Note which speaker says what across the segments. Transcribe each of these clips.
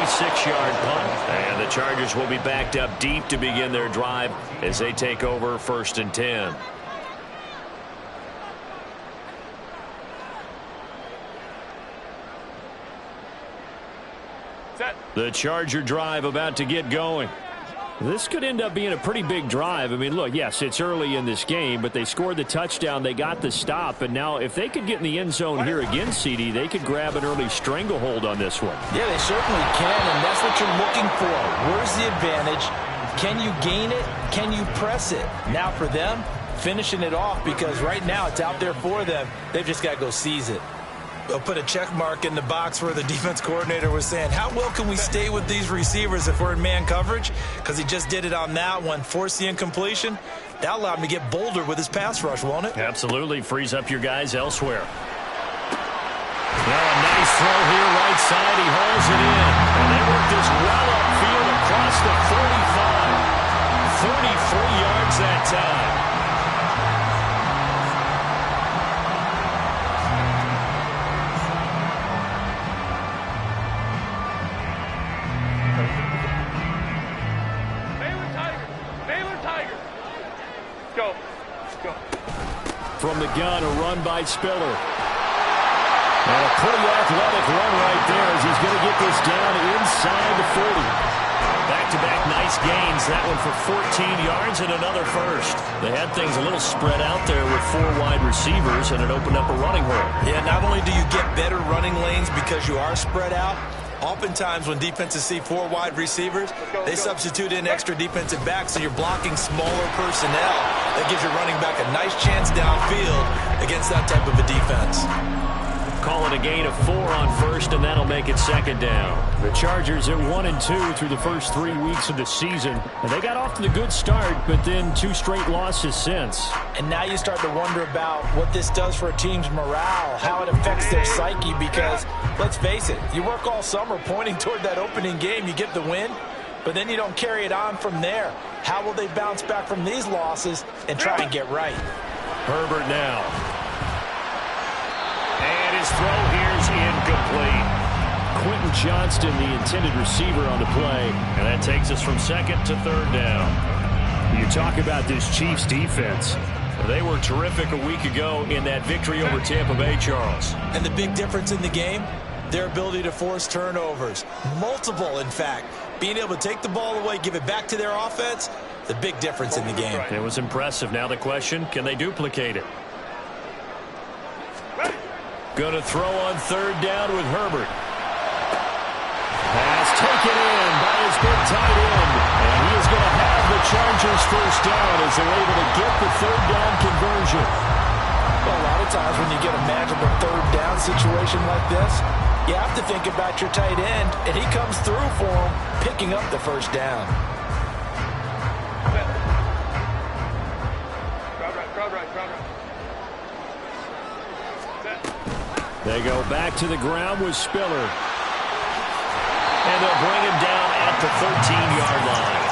Speaker 1: 46-yard punt. And the Chargers will be backed up deep to begin their drive as they take over 1st and 10. The Charger drive about to get going. This could end up being a pretty big drive. I mean, look, yes, it's early in this game, but they scored the touchdown. They got the stop. And now if they could get in the end zone here again, CD, they could grab an early stranglehold on this one.
Speaker 2: Yeah, they certainly can, and that's what you're looking for. Where's the advantage? Can you gain it? Can you press it? Now for them, finishing it off, because right now it's out there for them. They've just got to go seize it.
Speaker 3: They'll put a check mark in the box where the defense coordinator was saying, how well can we stay with these receivers if we're in man coverage? Because he just did it on that one, forced the incompletion. That allowed him to get bolder with his pass rush, won't it?
Speaker 1: Absolutely. Frees up your guys elsewhere. Now a nice throw here, right side. He hauls it in. And they work this well upfield across the 45. 33 yards that time. From the gun, a run by Spiller. And a pretty athletic run right there as he's going to get this down inside the 40. Back-to-back nice gains. That one for 14 yards and another first. They had things a little spread out there with 4 wide receivers, and it opened up a running hole.
Speaker 3: Yeah, not only do you get better running lanes because you are spread out, oftentimes when defenses see 4 wide receivers, they substitute in extra defensive backs, so you're blocking smaller personnel. That gives your running back a nice chance downfield against that type of a defense.
Speaker 1: Call it a gain of 4 on first, and that'll make it 2nd down. The Chargers at 1-2 through the first 3 weeks of the season. And they got off to the good start, but then 2 straight losses since.
Speaker 2: And now you start to wonder about what this does for a team's morale, how it affects their psyche, because, let's face it, you work all summer pointing toward that opening game, you get the win, but then you don't carry it on from there. How will they bounce back from these losses and try and get right?
Speaker 1: Herbert now. And his throw here's incomplete. Quentin Johnston, the intended receiver on the play. And that takes us from 2nd to 3rd down. You talk about this Chiefs defense. They were terrific a week ago in that victory over Tampa Bay, Charles.
Speaker 3: And the big difference in the game, their ability to force turnovers. Multiple, in fact. Being able to take the ball away, give it back to their offense, the big difference in the game.
Speaker 1: It was impressive. Now the question, can they duplicate it? Going to throw on 3rd down with Herbert. Pass taken in by his big tight end. And he is going to have the Chargers 1st down as they're able to get the 3rd down conversion.
Speaker 2: Well, a lot of times when you get a magical 3rd down situation like this, you have to think about your tight end, and he comes through for him, picking up the 1st down.
Speaker 1: They go back to the ground with Spiller. And they'll bring him down at the 13-yard line.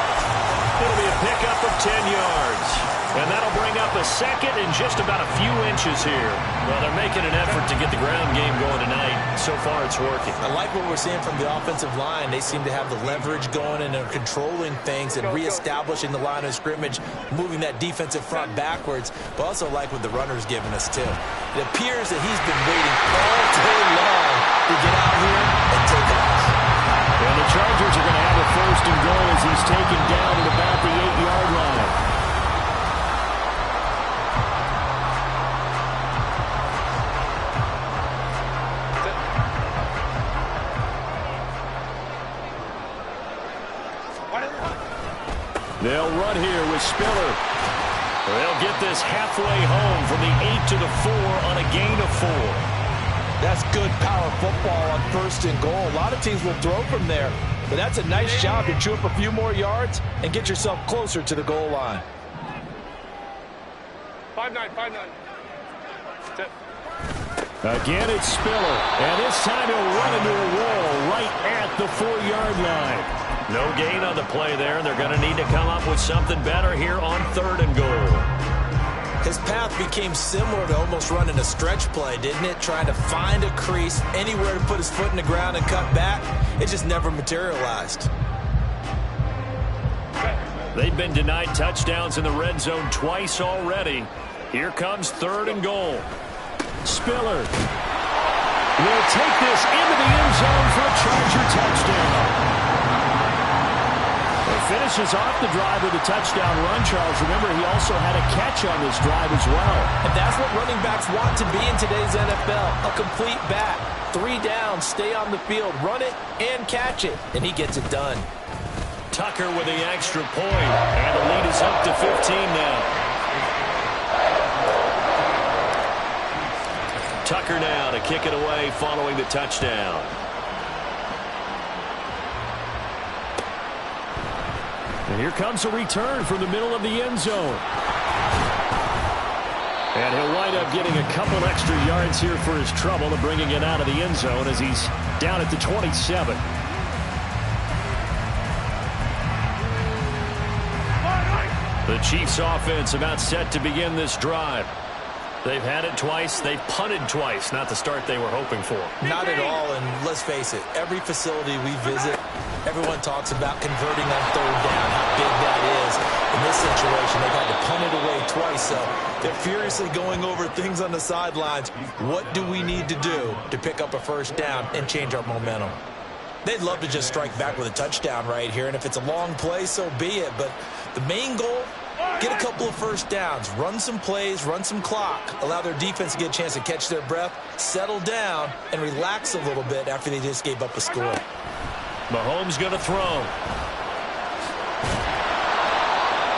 Speaker 1: It'll be a pickup of 10 yards. And that'll bring up a 2nd and just about a few inches here. Well, they're making an effort to get the ground game going tonight. So far, it's working.
Speaker 3: I like what we're seeing from the offensive line. They seem to have the leverage going and are controlling things and reestablishing the line of scrimmage, moving that defensive front backwards, but also like what the runner's giving us, too. It appears that he's been waiting all day long to get out here and take off.
Speaker 1: And the Chargers are going to have a 1st and goal as he's taken down at about the 8-yard line. They'll run here with Spiller. They'll get this halfway home from the 8 to the 4 on a gain of 4.
Speaker 2: That's good power football on 1st and goal. A lot of teams will throw from there, but that's a nice job to chew up a few more yards and get yourself closer to the goal line.
Speaker 4: 5-9.
Speaker 1: Again, it's Spiller, and this time he'll run into a wall right at the 4-yard line. No gain on the play there. They're going to need to come up with something better here on 3rd and goal.
Speaker 3: His path became similar to almost running a stretch play, didn't it? Trying to find a crease, anywhere to put his foot in the ground and cut back. It just never materialized.
Speaker 1: They've been denied touchdowns in the red zone twice already. Here comes 3rd and goal. Spiller will take this into the end zone for a Charger touchdown. He finishes off the drive with a touchdown run, Charles. Remember, he also had a catch on this drive as well.
Speaker 2: And that's what running backs want to be in today's NFL. A complete back. 3 down, stay on the field, run it, and catch it. And he gets it done.
Speaker 1: Tucker with the extra point. And the lead is up to 15 now. Tucker now to kick it away following the touchdown. And here comes a return from the middle of the end zone. And he'll wind up getting a couple extra yards here for his trouble and bringing it out of the end zone as he's down at the 27. The Chiefs offense about set to begin this drive. They've had it twice. They've punted twice. Not the start they were hoping for.
Speaker 3: Not at all, and let's face it, every facility we visit, everyone talks about converting on 3rd down, how big that is. In this situation, they've had to punt it away twice, so they're furiously going over things on the sidelines. What do we need to do to pick up a 1st down and change our momentum? They'd love to just strike back with a touchdown right here, and if it's a long play, so be it. But the main goal, get a couple of 1st downs, run some plays, run some clock, allow their defense to get a chance to catch their breath, settle down, and relax a little bit after they just gave up a score.
Speaker 1: Mahomes going to throw.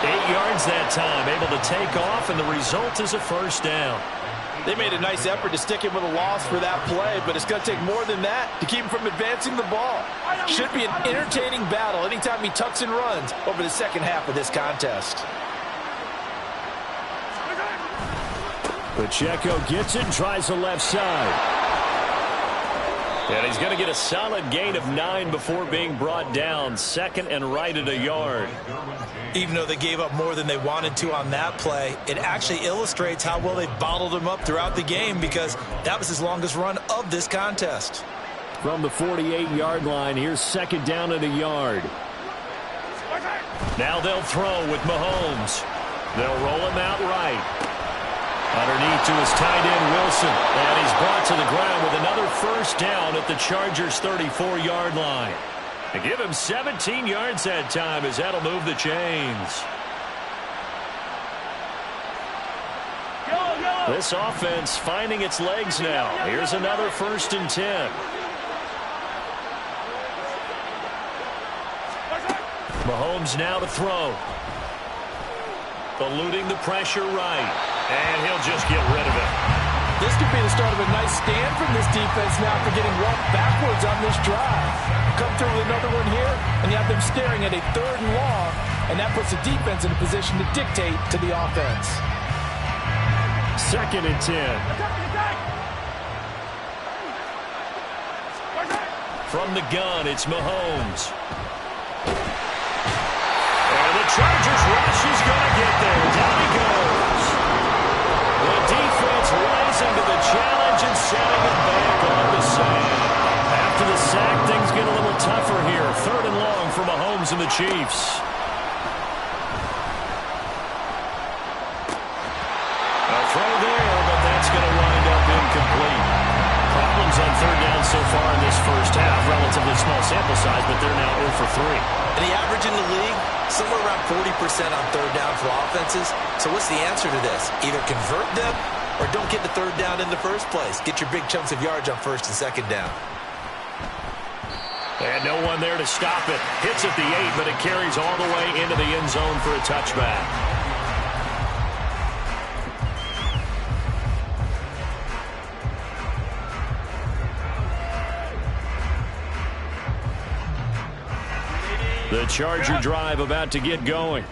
Speaker 1: 8 yards that time, able to take off, and the result is a 1st down.
Speaker 2: They made a nice effort to stick him with a loss for that play, but it's going to take more than that to keep him from advancing the ball. Should be an entertaining battle anytime he tucks and runs over the second half of this contest.
Speaker 1: Pacheco gets it and tries the left side. And he's going to get a solid gain of 9 before being brought down. 2nd and right at a yard.
Speaker 3: Even though they gave up more than they wanted to on that play, it actually illustrates how well they bottled him up throughout the game because that was his longest run of this contest.
Speaker 1: From the 48-yard line, here's 2nd down at a yard. Now they'll throw with Mahomes. They'll roll him out right. Underneath to his tight end, Wilson. And he's brought to the ground with another 1st down at the Chargers' 34-yard line. And give him 17 yards that time as that'll move the chains. This offense finding its legs now. Here's another 1st and 10. Mahomes now to throw. Eluding the pressure right. And he'll just get rid of it.
Speaker 2: This could be the start of a nice stand from this defense now for getting walked backwards on this drive. Come through with another one here, and you have them staring at a 3rd and long, and that puts the defense in a position to dictate to the offense.
Speaker 1: 2nd and 10. From the gun, it's Mahomes. And the Chargers rush is going to get there. Down he goes. The defense rising to the challenge and setting it back on the sand. After the sack, things get a little tougher here. 3rd and long for Mahomes and the Chiefs. A throw there, but that's going to wind up incomplete. Problems on 3rd down so far in this first half. Relatively small sample size, but they're now 0 for 3.
Speaker 3: And the average in the league, somewhere around 40% on 3rd down for offenses. So what's the answer to this? Either convert them or don't get the 3rd down in the first place. Get your big chunks of yards on 1st and 2nd down.
Speaker 1: And no one there to stop it. Hits at the 8, but it carries all the way into the end zone for a touchback. The Charger drive about to get going.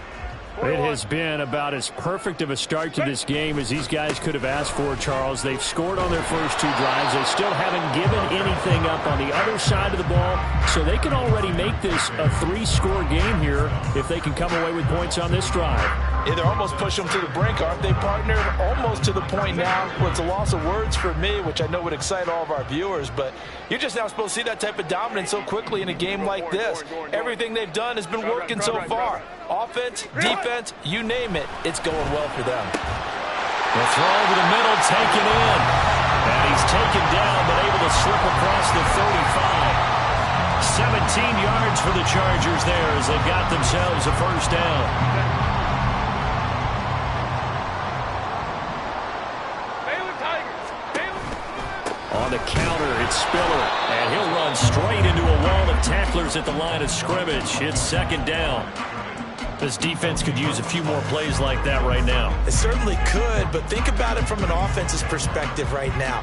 Speaker 1: It has been about as perfect of a start to this game as these guys could have asked for, Charles. They've scored on their first 2 drives. They still haven't given anything up on the other side of the ball, so they can already make this a 3-score game here if they can come away with points on this drive.
Speaker 2: Yeah, they're almost pushing them to the brink, aren't they, partner? Almost to the point now where it's a loss of words for me, which I know would excite all of our viewers, but you're just now supposed to see that type of dominance so quickly in a game like this. Everything they've done has been working so far. Offense, defense, you name it, it's going well for them.
Speaker 1: The throw over the middle, taken in. And he's taken down, but able to slip across the 35. 17 yards for the Chargers there as they've got themselves a first down. On the counter, it's Spiller, and he'll run straight into a wall of tacklers at the line of scrimmage. It's second down. This defense could use a few more plays like that right now.
Speaker 3: It certainly could, but think about it from an offense's perspective right now.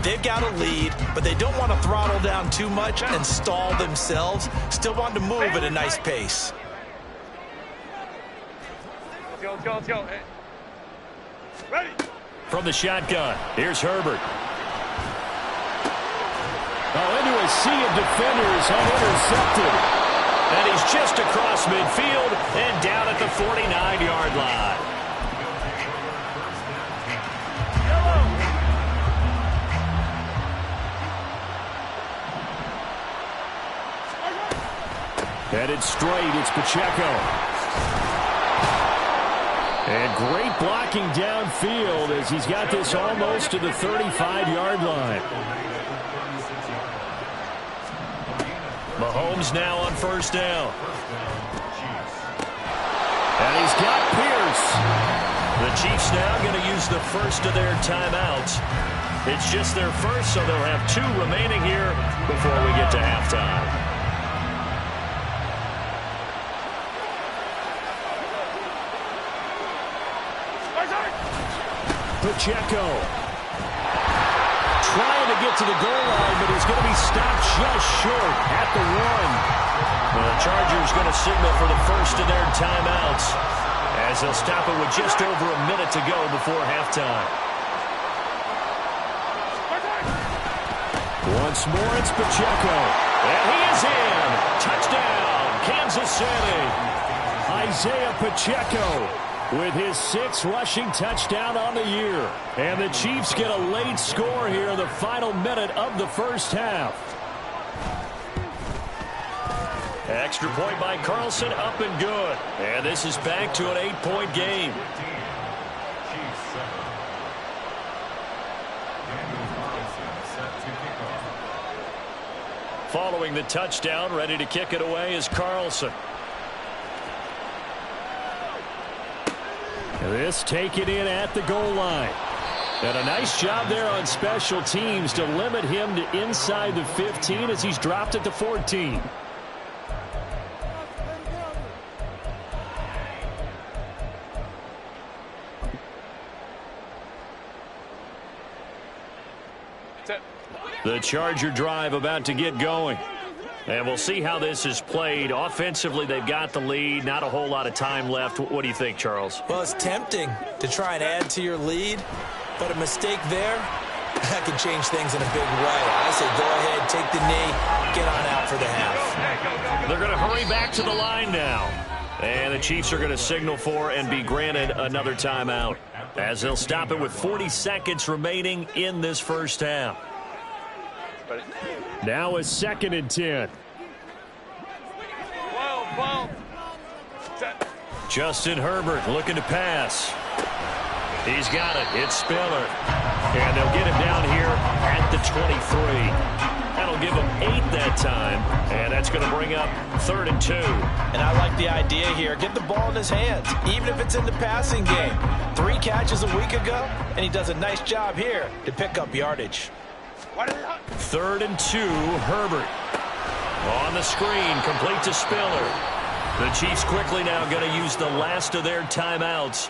Speaker 3: They've got a lead, but they don't want to throttle down too much and stall themselves. Still want to move at a nice pace.
Speaker 4: Let's go. Hey. Ready.
Speaker 1: From the shotgun, here's Herbert. Oh, into a sea of defenders and intercepted. And he's just across midfield and down at the 49-yard line. Headed straight, it's Pacheco. And great blocking downfield as he's got this almost to the 35-yard line. Mahomes now on first down. And he's got Pierce. The Chiefs now going to use the first of their timeouts. It's just their first, so they'll have 2 remaining here before we get to halftime. Pacheco trying to get to the goal line, but he's going to be stopped just short at the 1. The Chargers going to signal for the first of their timeouts as they'll stop it with just over a minute to go before halftime. Once more, it's Pacheco. And he is in. Touchdown, Kansas City. Isaiah Pacheco with his 6th rushing touchdown on the year. And the Chiefs get a late score here in the final minute of the first half. Extra point by Carlson, up and good. And this is back to an 8-point game. Following the touchdown, ready to kick it away is Carlson. This taken in at the goal line. And a nice job there on special teams to limit him to inside the 15 as he's dropped at the 14. The Charger drive about to get going. And we'll see how this is played. Offensively, they've got the lead. Not a whole lot of time left. What do you think, Charles?
Speaker 3: Well, it's tempting to try and add to your lead, but a mistake there, that can change things in a big way. I say go ahead, take the knee, get on out for the half.
Speaker 1: They're going to hurry back to the line now. And the Chiefs are going to signal for and be granted another timeout as they'll stop it with 40 seconds remaining in this first half. Now it's 2nd and 10. Justin Herbert looking to pass. He's got it. It's Spiller. And they'll get him down here at the 23. That'll give him 8 that time. And that's going to bring up 3rd and 2.
Speaker 2: And I like the idea here. Get the ball in his hands, even if it's in the passing game. 3 catches a week ago, and he does a nice job here to pick up yardage.
Speaker 1: 3rd and 2, Herbert. On the screen, complete to Spiller. The Chiefs quickly now going to use the last of their timeouts.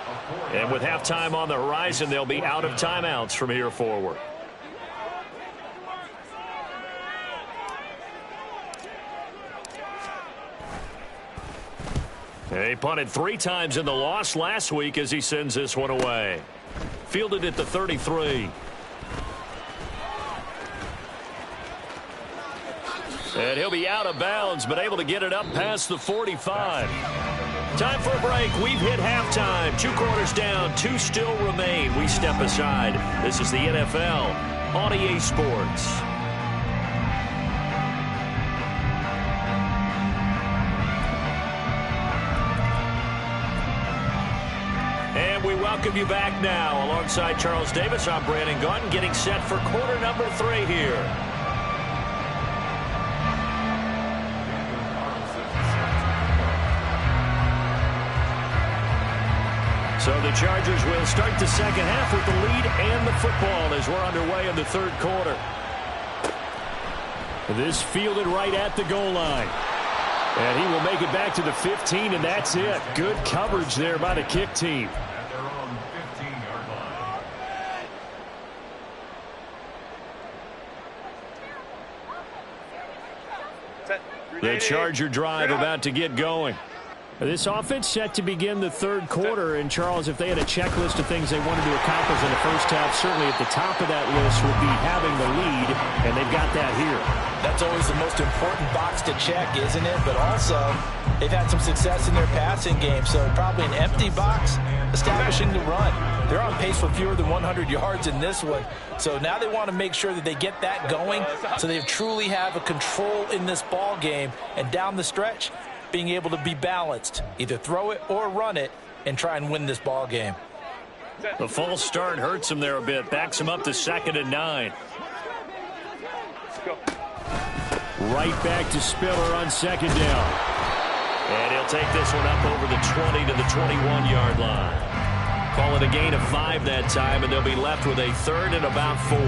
Speaker 1: And with halftime on the horizon, they'll be out of timeouts from here forward. He punted 3 times in the loss last week as he sends this one away. Fielded at the 33. And he'll be out of bounds, but able to get it up past the 45. Time for a break. We've hit halftime. 2 quarters down, 2 still remain. We step aside. This is the NFL on EA Sports. And we welcome you back now. Alongside Charles Davis, I'm Brandon Gunn, getting set for quarter number 3 here. So the Chargers will start the second half with the lead and the football as we're underway in the 3rd quarter. This fielded right at the goal line. And he will make it back to the 15, and that's it. Good coverage there by the kick team.
Speaker 5: At their own 15-yard line.
Speaker 1: The Charger drive about to get going.
Speaker 6: This offense set to begin the 3rd quarter, and Charles, if they had a checklist of things they wanted to accomplish in the first half, certainly at the top of that list would be having the lead, and they've got that here.
Speaker 2: That's always the most important box to check, isn't it? But also, they've had some success in their passing game, so probably an empty box establishing the run. They're on pace for fewer than 100 yards in this one, so now they want to make sure that they get that going so they truly have a control in this ball game, and down the stretch, being able to be balanced, either throw it or run it, and try and win this ball game.
Speaker 1: The false start hurts him there a bit. Backs him up to 2nd and 9.
Speaker 6: Right back to Spiller on 2nd down.
Speaker 1: And he'll take this one up over the 20 to the 21-yard line. Call it a gain of 5 that time, and they'll be left with a 3rd and about 4.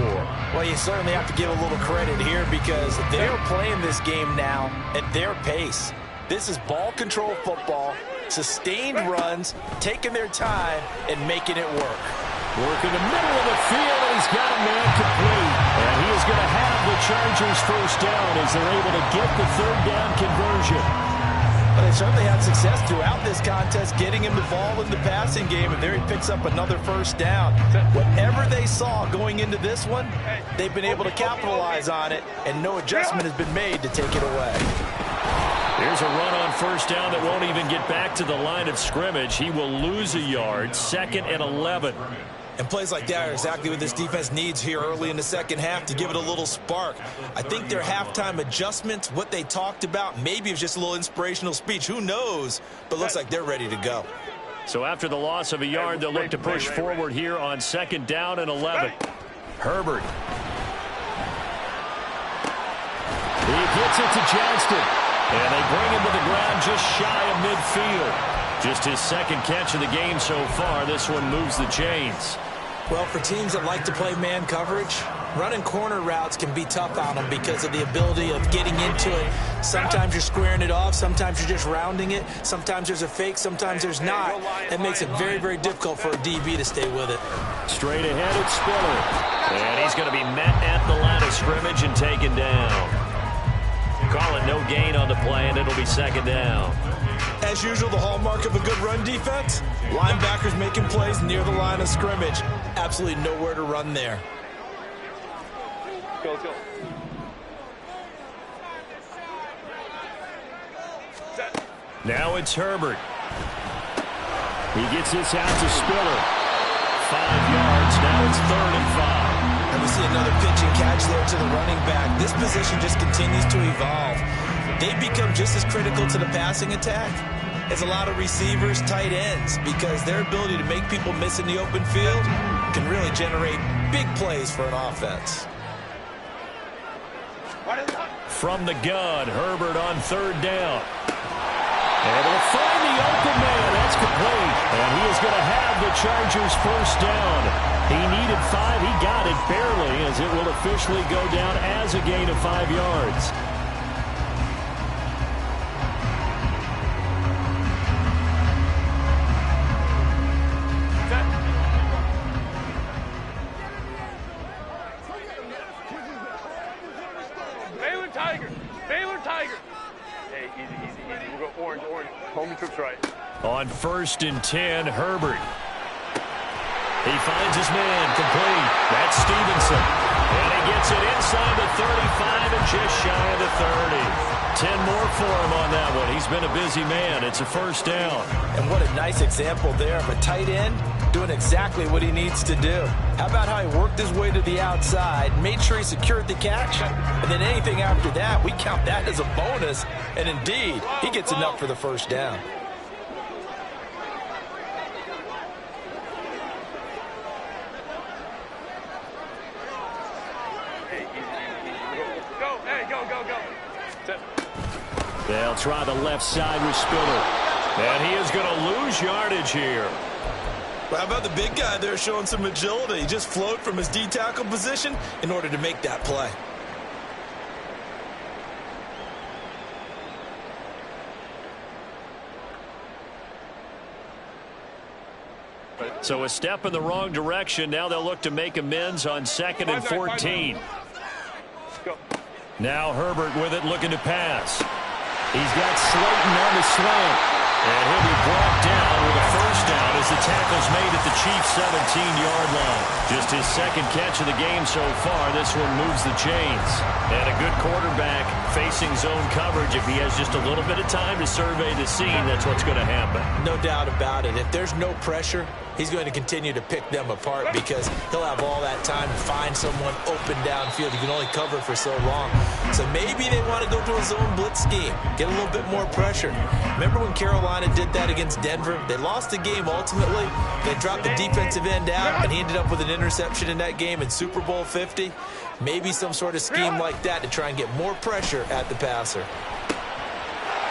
Speaker 2: Well, you certainly have to give a little credit here because they're playing this game now at their pace. This is ball control football, sustained runs, taking their time, and making it work.
Speaker 6: Work in the middle of the field, and he's got a man complete.
Speaker 1: And he is going to have the Chargers first down as they're able to get the 3rd down conversion.
Speaker 2: But they certainly had success throughout this contest, getting him the ball in the passing game, and there he picks up another first down. Whatever they saw going into this one, they've been able to capitalize on it, and no adjustment has been made to take it away.
Speaker 1: Here's a run on first down that won't even get back to the line of scrimmage. He will lose a yard, 2nd and 11.
Speaker 3: And plays like that are exactly what this defense needs here early in the second half to give it a little spark. I think their halftime adjustments, what they talked about, maybe it was just a little inspirational speech. Who knows? But looks like they're ready to go.
Speaker 1: So after the loss of a yard, they'll look to push forward here on 2nd down and 11. Herbert.
Speaker 6: He gets it to Johnston.
Speaker 1: And they bring him to the ground just shy of midfield. Just his 2nd catch of the game so far. This one moves the chains.
Speaker 3: Well, for teams that like to play man coverage, running corner routes can be tough on them because of the ability of getting into it. Sometimes you're squaring it off. Sometimes you're just rounding it. Sometimes there's a fake. Sometimes there's not. It makes it very, very difficult for a DB to stay with it.
Speaker 6: Straight ahead, it's Spiller.
Speaker 1: And he's going to be met at the line of scrimmage and taken down. Call it no gain on the play, and it'll be 2nd down.
Speaker 3: As usual, the hallmark of a good run defense, linebackers making plays near the line of scrimmage. Absolutely nowhere to run there.
Speaker 4: Go.
Speaker 1: Now it's Herbert.
Speaker 6: He gets this out to Spiller.
Speaker 1: 5 yards. Now it's 3rd and 5.
Speaker 3: And we see another pitch and catch there to the running back. This position just continues to evolve. They become just as critical to the passing attack as a lot of receivers, tight ends, because their ability to make people miss in the open field can really generate big plays for an offense.
Speaker 1: From the gun, Herbert on 3rd down. And they'll find the open man. That's complete. And he is going to have the Chargers first down. He needed 5. He got it barely as it will officially go down as a gain of 5 yards.
Speaker 4: Baylor Tiger. Hey, easy. We'll go. Orange. Home your troops right.
Speaker 1: On 1st and 10, Herbert. He finds his man complete. That's Stevenson. And he gets it inside the 35 and just shy of the 30. 10 more for him on that one. He's been a busy man. It's a first down.
Speaker 2: And what a nice example there of a tight end doing exactly what he needs to do. How about how he worked his way to the outside, made sure he secured the catch, and then anything after that, we count that as a bonus. And indeed, he gets enough for the first down.
Speaker 6: They'll try the left side with Spiller.
Speaker 1: And he is going to lose yardage here.
Speaker 3: Well, how about the big guy there showing some agility? He just flowed from his D-tackle position in order to make that play.
Speaker 1: So a step in the wrong direction. Now they'll look to make amends on 2nd and 14. Now Herbert with it, looking to pass. He's got Slayton on the slant. And he'll be brought down with a first down as the tackle's made at the Chiefs' 17-yard line. Just his second catch of the game so far. This one moves the chains. And a good quarterback facing zone coverage. If he has just a little bit of time to survey the scene, that's what's going to happen.
Speaker 3: No doubt about it. If there's no pressure, he's going to continue to pick them apart because he'll have all that time to find someone open downfield. You can only cover for so long. So maybe they want to go to a zone blitz scheme, get a little bit more pressure. Remember when Carolina did that against Denver? They lost the game ultimately. They dropped the defensive end out, and he ended up with an interception in that game in Super Bowl 50. Maybe some sort of scheme like that to try and get more pressure at the passer.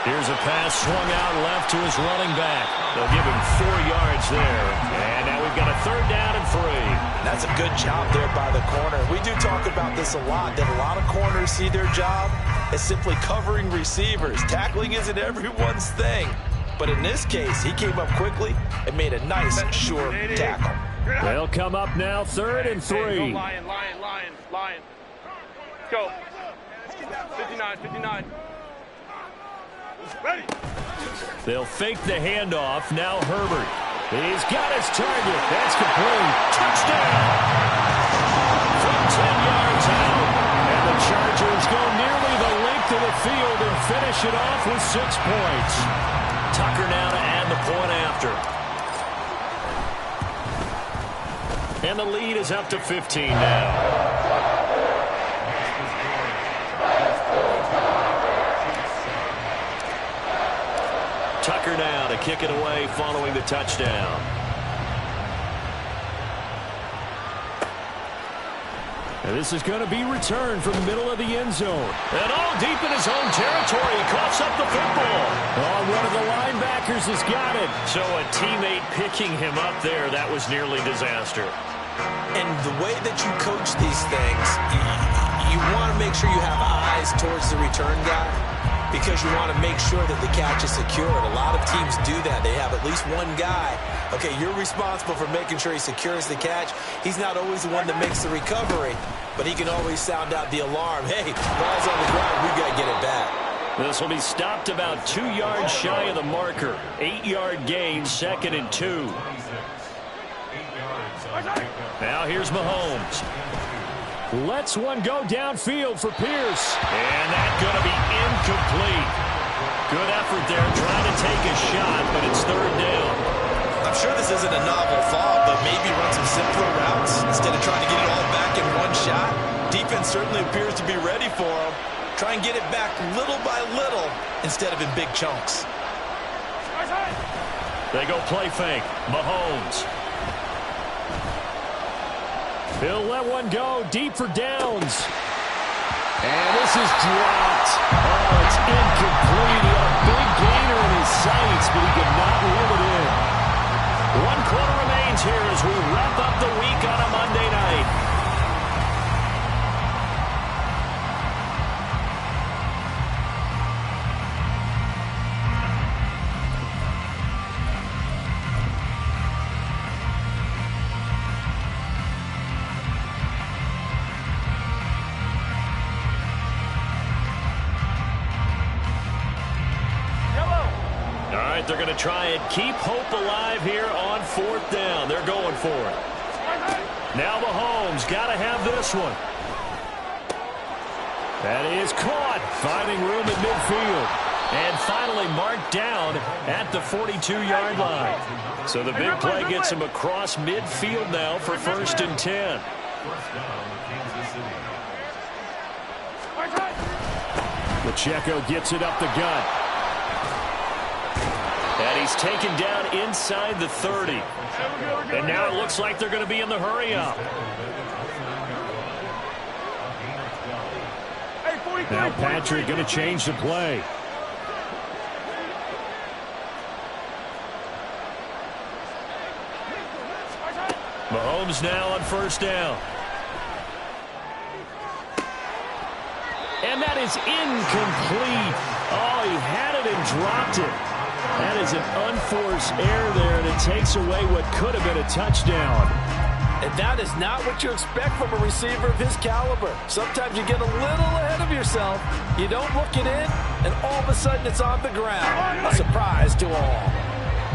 Speaker 1: Here's a pass swung out left to his running back. They'll give him 4 yards there. And now we've got a 3rd down and 3.
Speaker 2: That's a good job there by the corner. We do talk about this a lot, that a lot of corners see their job as simply covering receivers. Tackling isn't everyone's thing. But in this case, he came up quickly and made a nice, sure tackle.
Speaker 6: They'll come up now 3rd and 3.
Speaker 4: Lion. Let's go. 59. Ready.
Speaker 1: They'll fake the handoff. Now Herbert. He's got his target. That's complete. Touchdown. From 10 yards out. And the Chargers go nearly the length of the field and finish it off with 6 points. Tucker now to add the point after. And the lead is up to 15 now. Tucker now to kick it away following the touchdown.
Speaker 6: And this is going to be returned from the middle of the end zone.
Speaker 1: And all deep in his own territory. He coughs up the football.
Speaker 6: Oh, one of the linebackers has got it.
Speaker 1: So a teammate picking him up there, that was nearly disaster.
Speaker 3: And the way that you coach these things, you want to make sure you have eyes towards the return guy, because you want to make sure that the catch is secured. A lot of teams do that. They have at least one guy. Okay, you're responsible for making sure he secures the catch. He's not always the one that makes the recovery, but he can always sound out the alarm. Hey, ball's on the ground. We got to get it back.
Speaker 1: This will be stopped about 2 yards shy of the marker. 8-yard gain, 2nd and 2. Now here's Mahomes.
Speaker 6: Lets one go downfield for Pierce.
Speaker 1: And that's going to be incomplete. Good effort there trying to take a shot, but it's 3rd down.
Speaker 3: I'm sure this isn't a novel thought, but maybe run some simpler routes instead of trying to get it all back in one shot. Defense certainly appears to be ready for him. Try and get it back little by little instead of in big chunks.
Speaker 1: They go play fake. Mahomes.
Speaker 6: He'll let one go deep for Downs. And this is dropped. Oh, it's incomplete. He had a big gainer in his sights, but he could not reel it in.
Speaker 1: 1 quarter remains here as we wrap up the week on a Monday night. it. They're going to try and keep hope alive here on 4th down. They're going for it. Now Mahomes got to have this one. That is caught, finding room at midfield. And finally marked down at the 42-yard line. So the big play gets him across midfield now for 1st and 10.
Speaker 6: Pacheco gets it up the gut.
Speaker 1: And he's taken down inside the 30. And now it looks like they're going to be in the hurry-up.
Speaker 6: Now Patrick going to change the play.
Speaker 1: Mahomes now on 1st down. And that is incomplete. Oh, he had it and dropped it. That is an unforced error there, and it takes away what could have been a touchdown.
Speaker 2: And that is not what you expect from a receiver of his caliber. Sometimes you get a little ahead of yourself. You don't look it in, and all of a sudden it's on the ground. A surprise to all.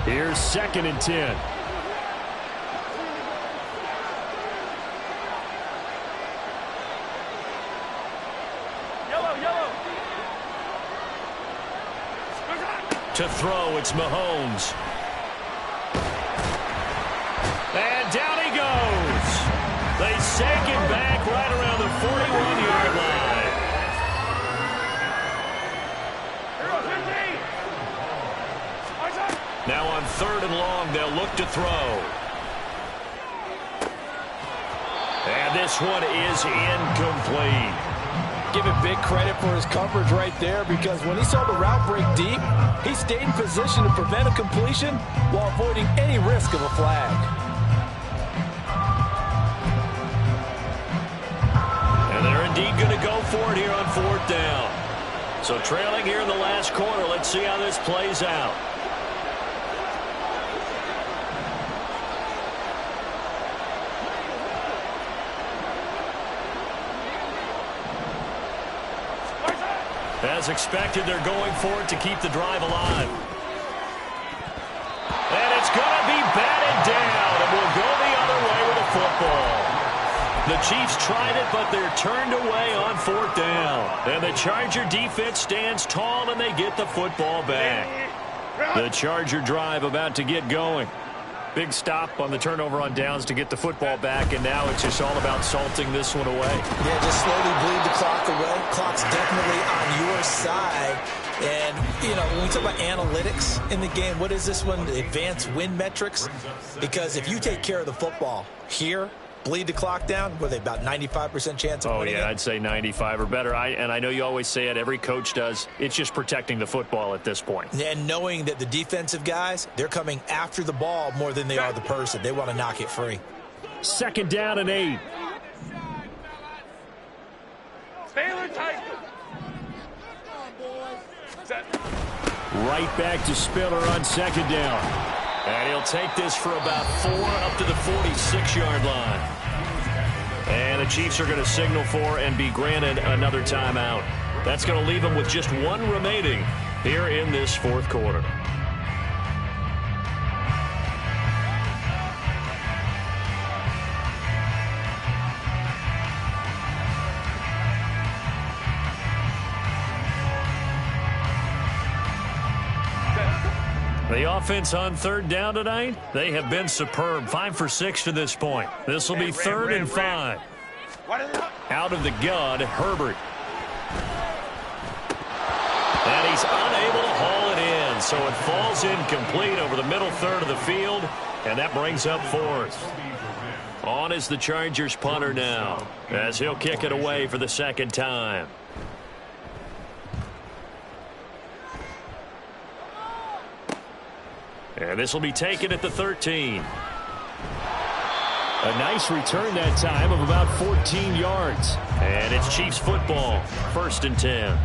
Speaker 6: Here's 2nd and 10.
Speaker 1: To throw, it's Mahomes. And down he goes. They sink him back right around the 41-yard line. Now on 3rd and long, they'll look to throw. And this one is incomplete.
Speaker 2: Give him big credit for his coverage right there, because when he saw the route break deep, he stayed in position to prevent a completion while avoiding any risk of a flag.
Speaker 1: And they're indeed going to go for it here on 4th down. So trailing here in the last quarter, let's see how this plays out. As expected, they're going for it to keep the drive alive. And it's going to be batted down, and we'll go the other way with the football. The Chiefs tried it, but they're turned away on 4th down. And the Charger defense stands tall, and they get the football back. The Charger drive about to get going. Big stop on the turnover on downs to get the football back, and now it's just all about salting this one away.
Speaker 3: Yeah, just slowly bleed the clock away. Clock's definitely on your side. And, you know, when we talk about analytics in the game, what is this one? Advanced win metrics? Because if you take care of the football here, bleed the clock down, were they about 95% chance of winning it?
Speaker 1: I'd say 95 or better. And I know you always say it, every coach does. It's just protecting the football at this point.
Speaker 3: And knowing that the defensive guys, they're coming after the ball more than they are the person. They want to knock it free.
Speaker 6: 2nd down and 8. Right back to Spiller on 2nd down.
Speaker 1: And he'll take this for about 4 up to the 46-yard line. And the Chiefs are going to signal for and be granted another timeout. That's going to leave them with just 1 remaining here in this 4th quarter. The offense on 3rd down tonight, they have been superb. 5 for 6 to this point. This will be 3rd and 5. Out of the gun, Herbert. And he's unable to haul it in, so it falls incomplete over the middle third of the field, and that brings up 4th. On is the Chargers punter now, as he'll kick it away for the 2nd time. And this will be taken at the 13.
Speaker 6: A nice return that time of about 14 yards.
Speaker 1: And it's Chiefs football, 1st and 10.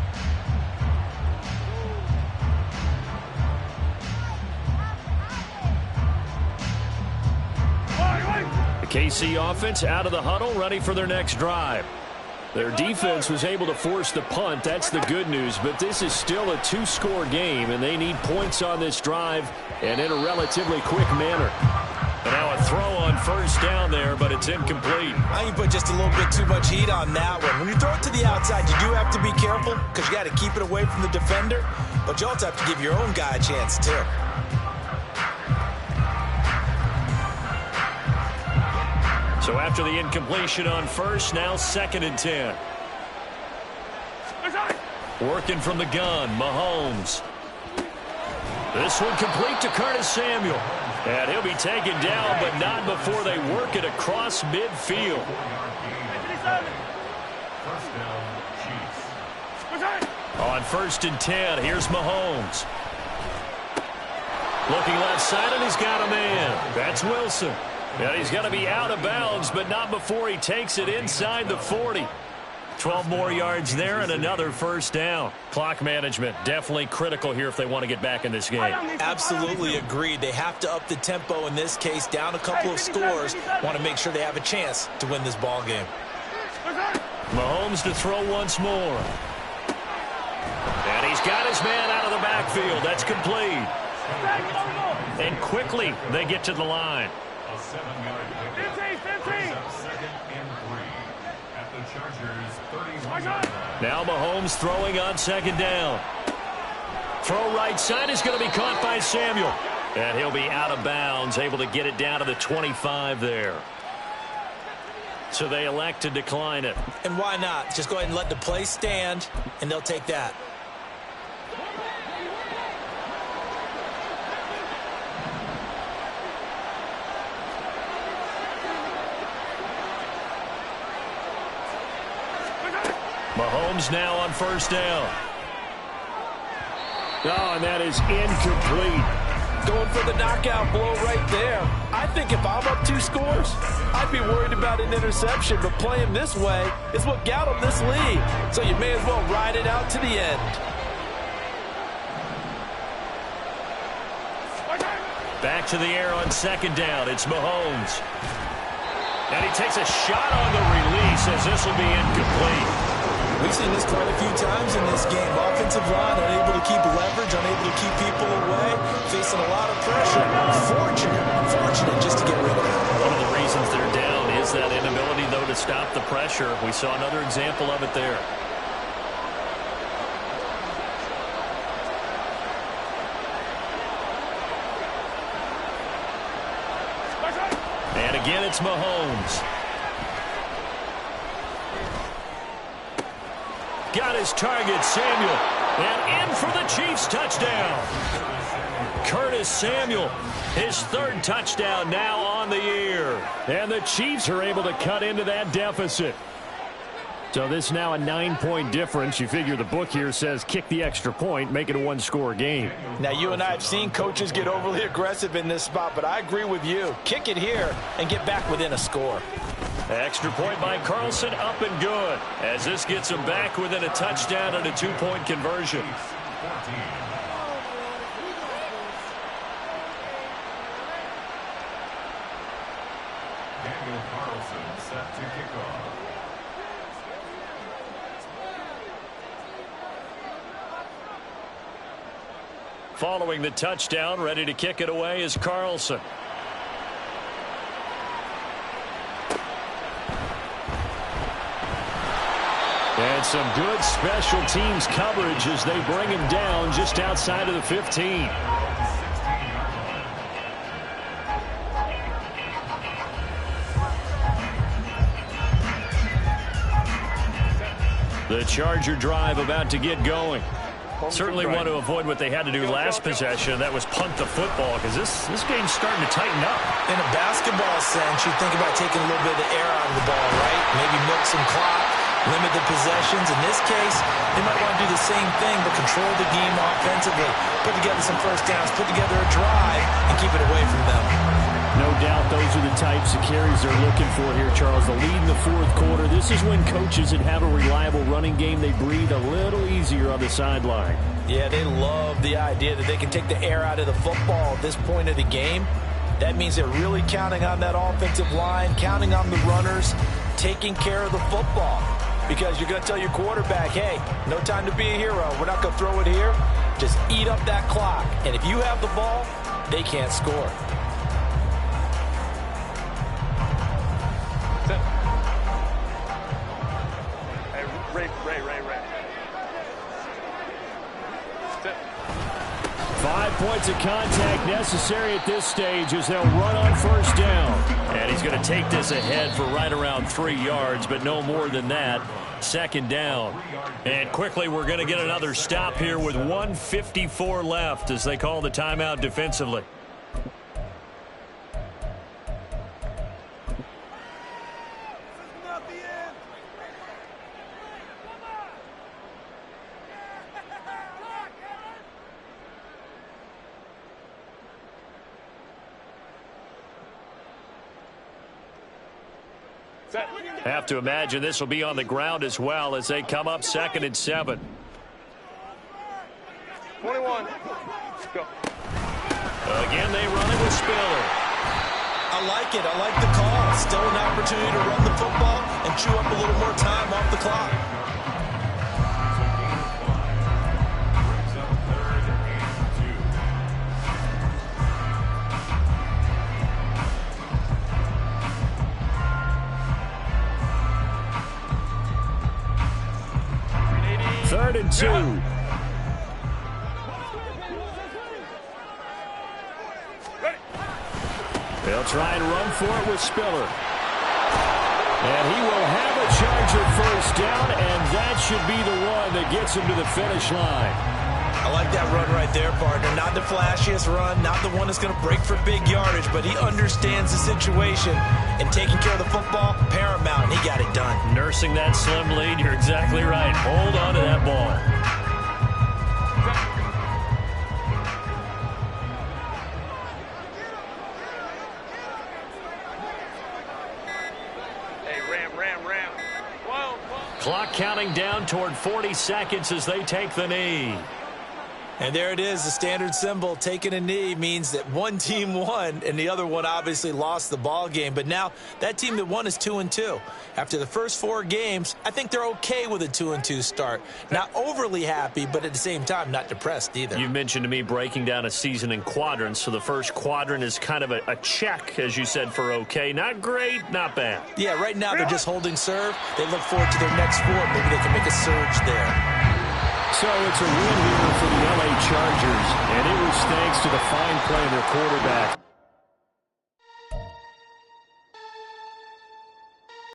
Speaker 1: The KC offense out of the huddle, ready for their next drive.
Speaker 6: Their defense was able to force the punt. That's the good news. But this is still a two-score game, and they need points on this drive and in a relatively quick manner. And now a throw on first down there, but it's incomplete.
Speaker 3: I think you put just a little bit too much heat on that one. When you throw it to the outside, you do have to be careful because you got to keep it away from the defender. But you also have to give your own guy a chance, too.
Speaker 6: So after the incompletion on first, now 2nd and 10. Working from the gun, Mahomes. This one complete to Curtis Samuel. And he'll be taken down, but not before they work it across midfield. On 1st and 10, here's Mahomes. Looking left side, and he's got a man. That's Wilson. And he's going to be out of bounds, but not before he takes it inside the 40. 12 more yards there and another first down. Clock management definitely critical here if they want to get back in this game.
Speaker 3: Absolutely agreed. They have to up the tempo in this case, down a couple of scores. Want to make sure they have a chance to win this ball game.
Speaker 6: Mahomes to throw once more. And he's got his man out of the backfield. That's complete. And quickly they get to the line.
Speaker 5: A 7-yard pickup. 15. Second and 3 at the Chargers' 31-yard line.
Speaker 6: Now Mahomes throwing on 2nd down. Throw right side is going to be caught by Samuel. And he'll be out of bounds, able to get it down to the 25 there. So they elect to decline it.
Speaker 3: And why not? Just go ahead and let the play stand, and they'll take that.
Speaker 6: Mahomes now on 1st down. Oh, and that is incomplete.
Speaker 2: Going for the knockout blow right there. I think if I'm up 2 scores, I'd be worried about an interception, but playing this way is what got them this lead. So you may as well ride it out to the end.
Speaker 6: Back to the air on 2nd down. It's Mahomes. And he takes a shot on the release as this will be incomplete.
Speaker 3: We've seen this quite a few times in this game. Offensive line unable to keep leverage, unable to keep people away, facing a lot of pressure. Fortunate just to get rid of it.
Speaker 6: One of the reasons they're down is that inability, though, to stop the pressure. We saw another example of it there. And again, it's Mahomes. Got his target, Samuel. And in for the Chiefs touchdown. Curtis Samuel, his 3rd touchdown now on the year. And the Chiefs are able to cut into that deficit. So this is now a 9-point difference. You figure the book here says kick the extra point, make it a 1-score game.
Speaker 2: Now, you and I have seen coaches get overly aggressive in this spot, but I agree with you. Kick it here and get back within a score.
Speaker 6: Extra point by Carlson, up and good. As this gets him back within a touchdown and a 2-point conversion.
Speaker 5: Daniel Carlson set to kick off.
Speaker 6: Following the touchdown, ready to kick it away is Carlson. And some good special teams coverage as they bring him down just outside of the 15. The Charger drive about to get going. Certainly want to avoid what they had to do last possession. That was punt the football, because this game's starting to tighten up.
Speaker 3: In a basketball sense, you think about taking a little bit of the air out of the ball, right? Maybe milk some clock, limit the possessions. In this case, they might want to do the same thing, but control the game offensively. Put together some first downs, put together a drive, and keep it away from them.
Speaker 6: No doubt those are the types of carries they're looking for here, Charles. The lead in the 4th quarter. This is when coaches that have a reliable running game, they breathe a little easier on the sideline.
Speaker 2: Yeah, they love the idea that they can take the air out of the football at this point of the game. That means they're really counting on that offensive line, counting on the runners, taking care of the football. because you're going to tell your quarterback, hey, no time to be a hero. We're not going to throw it here. Just eat up that clock. And if you have the ball, they can't score.
Speaker 4: Hey, Ray.
Speaker 6: 5 points of contact necessary at this stage as they'll run on first down.
Speaker 1: And he's going to take this ahead for right around 3 yards, but no more than that. Second down. And quickly we're going to get another stop here with 1:54 left as they call the timeout defensively. Have to imagine this will be on the ground as well as they come up 2nd and 7.
Speaker 4: 21. Go.
Speaker 1: Again, they run it with Spiller.
Speaker 3: I like it. I like the call. Still an opportunity to run the football and chew up a little more time off the clock.
Speaker 6: Third and 2. They'll try and run for it with Spiller. And he will have a Charger first down, and that should be the one that gets him to the finish line.
Speaker 3: I like that run right there, partner. Not the flashiest run, not the one that's going to break for big yardage, but he understands the situation, and taking care of the football, paramount, and he got it done.
Speaker 1: Nursing that slim lead, you're exactly right. Hold on to that ball.
Speaker 4: Ram. Whoa.
Speaker 1: Clock counting down toward 40 seconds as they take the knee.
Speaker 3: And there it is, the standard symbol. Taking a knee means that one team won and the other one obviously lost the ball game. But now that team that won is 2-2. After the first 4 games, I think they're okay with a 2-2 start. Not overly happy, but at the same time, not depressed either.
Speaker 1: You mentioned to me breaking down a season in quadrants. So the first quadrant is kind of a check, as you said, for okay. Not great, not bad.
Speaker 3: Yeah, right now they're just holding serve. They look forward to their next 4. Maybe they can make a surge there.
Speaker 6: So it's a win here for the LA Chargers, and it was thanks to the fine play of their quarterback.